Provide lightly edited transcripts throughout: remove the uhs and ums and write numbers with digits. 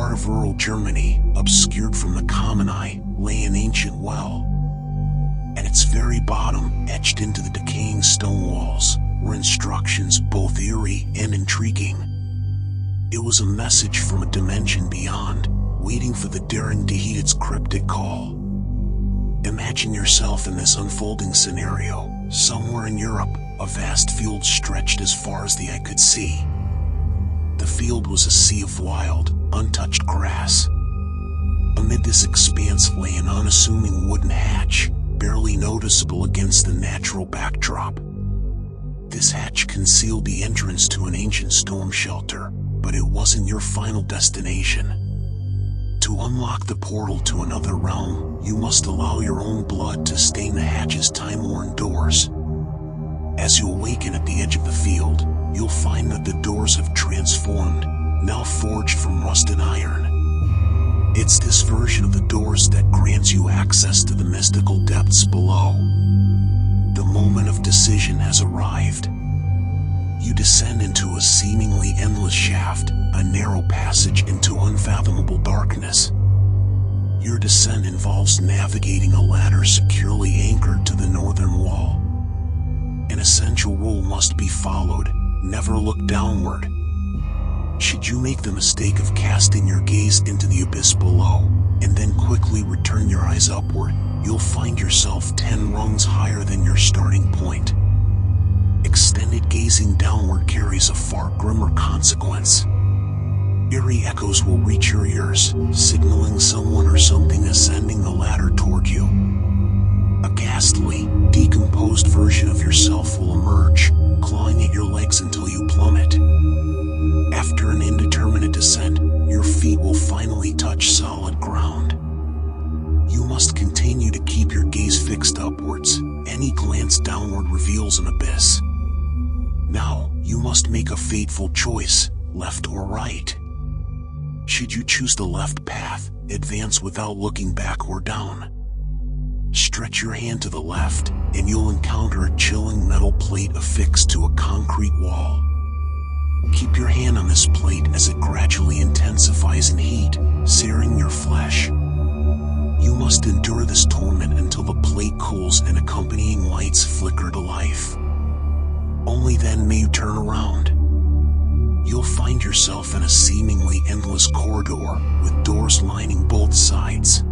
part of rural Germany, obscured from the common eye, lay an ancient well. At its very bottom, etched into the decaying stone walls, were instructions both eerie and intriguing. It was a message from a dimension beyond, waiting for the daring to heed its cryptic call. Imagine yourself in this unfolding scenario. Somewhere in Europe, a vast field stretched as far as the eye could see. The field was a sea of wild, untouched grass. Amid this expanse lay an unassuming wooden hatch, barely noticeable against the natural backdrop. This hatch concealed the entrance to an ancient storm shelter, but it wasn't your final destination. To unlock the portal to another realm, you must allow your own blood to stain the hatch's time-worn doors. As you awaken at the edge of the field, you'll find that the doors have transformed, now forged from rusted iron. It's this version of the doors that grants you access to the mystical depths below. The moment of decision has arrived. You descend into a seemingly endless shaft, a narrow passage into unfathomable darkness. Your descent involves navigating a ladder securely anchored to the northern wall. An essential rule must be followed: never look downward. Should you make the mistake of casting your gaze into the abyss below, and then quickly return your eyes upward, you'll find yourself 10 rungs higher than your starting point. Extended gazing downward carries a far grimmer consequence. Eerie echoes will reach your ears, signaling someone or something ascending the ladder toward you. A ghastly, decomposed version of yourself will emerge, clawing at your legs until you plummet. After an indeterminate descent, your feet will finally touch solid ground. You must continue to keep your gaze fixed upwards. Any glance downward reveals an abyss. Now, you must make a fateful choice, left or right. Should you choose the left path, advance without looking back or down. Stretch your hand to the left, and you'll encounter a chilling metal plate affixed to a concrete wall. Keep your hand on this plate as it gradually intensifies in heat, searing your flesh. You must endure this torment until the plate cools and accompanying lights flicker to life. Only then may you turn around. You'll find yourself in a seemingly endless corridor, with doors lining both sides.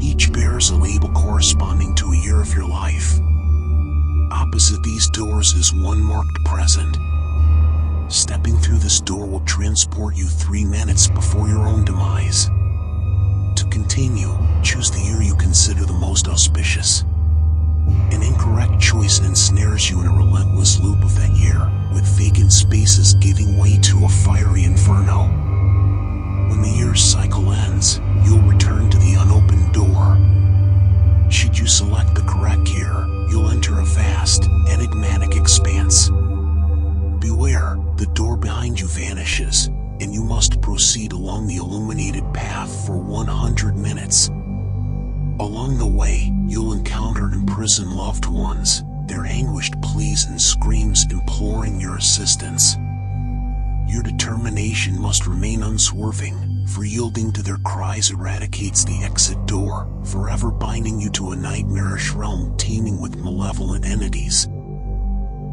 Each bears a label corresponding to a year of your life. Opposite these doors is one marked present. Stepping through this door will transport you 3 minutes before your own demise. To continue, choose the year you consider the most auspicious. An incorrect choice ensnares you in a relentless loop of that year, with vacant spaces giving way to a fiery inferno. When the year's cycle ends, you'll return to the unopened door. Should you select the correct year, you'll enter a vast, enigmatic expanse. Beware, the door behind you vanishes, and you must proceed along the illuminated path for 100 minutes. Along the way, you'll encounter imprisoned loved ones, their anguished pleas and screams imploring your assistance. Your determination must remain unswerving, for yielding to their cries eradicates the exit door, forever binding you to a nightmarish realm teeming with malevolent entities.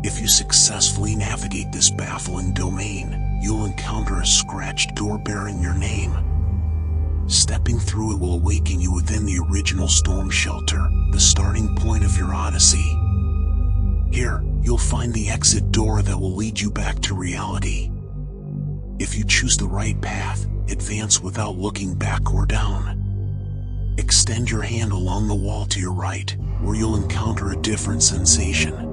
If you successfully navigate this baffling domain, you'll encounter a scratched door bearing your name. Stepping through it will awaken you within the original storm shelter, the starting point of your odyssey. Here, you'll find the exit door that will lead you back to reality. If you choose the right path, advance without looking back or down. Extend your hand along the wall to your right, where you'll encounter a different sensation.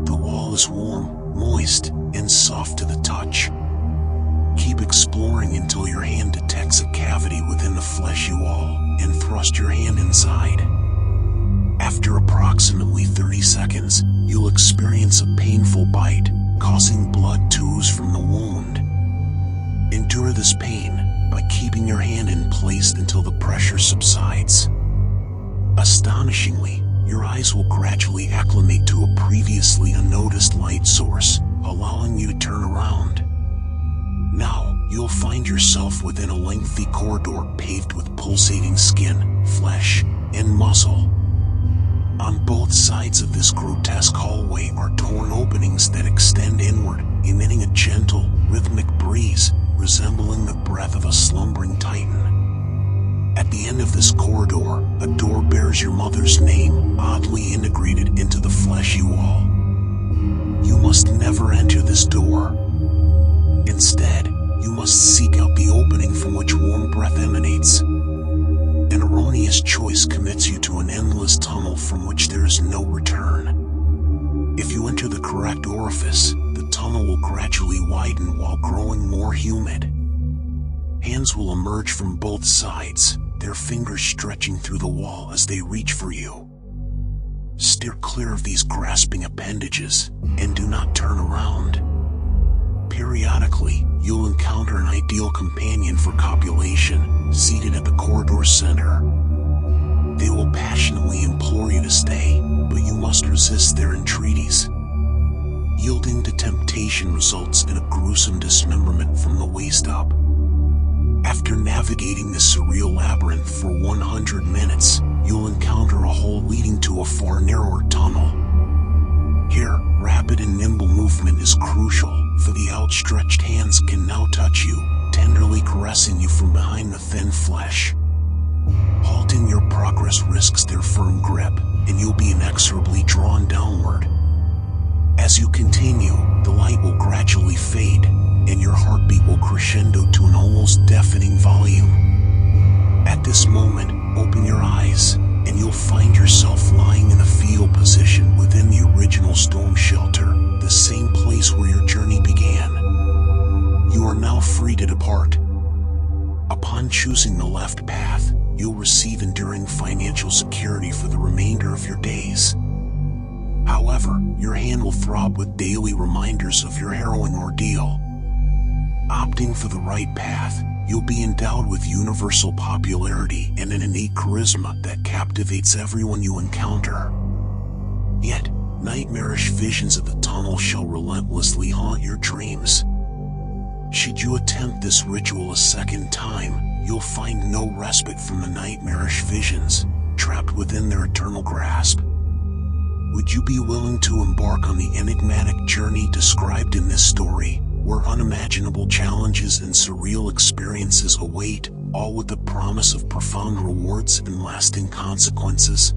The wall is warm, moist, and soft to the touch. Keep exploring until your hand detects a cavity within the fleshy wall, and thrust your hand inside. After approximately 30 seconds, you'll experience a painful bite, causing blood to ooze from the wound. Endure this pain by keeping your hand in place until the pressure subsides. Astonishingly, your eyes will gradually acclimate to a previously unnoticed light source, allowing you to turn around. Now, you'll find yourself within a lengthy corridor paved with pulsating skin, flesh, and muscle. On both sides of this grotesque hallway are torn openings that extend inward, emitting a gentle, rhythmic breeze resembling the breath of a slumbering titan. At the end of this corridor, a door bears your mother's name, oddly integrated into the fleshy wall. You must never enter this door. Instead, you must seek out the opening from which warm breath emanates. An erroneous choice commits you to an endless tunnel from which there is no return. If you enter the correct orifice, the tunnel will gradually widen while growing more humid. Hands will emerge from both sides, their fingers stretching through the wall as they reach for you. Steer clear of these grasping appendages, and do not turn around. Periodically, you'll encounter an ideal companion for copulation, seated at the corridor's center. They will passionately implore you to stay, but you must resist their entreaties. Yielding to temptation results in a gruesome dismemberment from the waist up. After navigating this surreal labyrinth for 100 minutes, you'll encounter a hole leading to a far narrower tunnel. Here, rapid and nimble movement is crucial, for the outstretched hands can now touch you, tenderly caressing you from behind the thin flesh. Halting your progress risks their firm grip, and you'll be inexorably drawn downward. As you continue, the light will gradually fade, and your heartbeat will crescendo to an almost deafening volume. At this moment, open your eyes, and you'll find yourself lying in a fetal position within the original storm shelter, the same place where your journey began. You are now free to depart. Upon choosing the left path, you'll receive enduring financial security for the remainder of your days. However, your hand will throb with daily reminders of your harrowing ordeal. Opting for the right path, you'll be endowed with universal popularity and an innate charisma that captivates everyone you encounter. Yet, nightmarish visions of the tunnel shall relentlessly haunt your dreams. Should you attempt this ritual a second time, you'll find no respite from the nightmarish visions, trapped within their eternal grasp. Would you be willing to embark on the enigmatic journey described in this story, where unimaginable challenges and surreal experiences await, all with the promise of profound rewards and lasting consequences?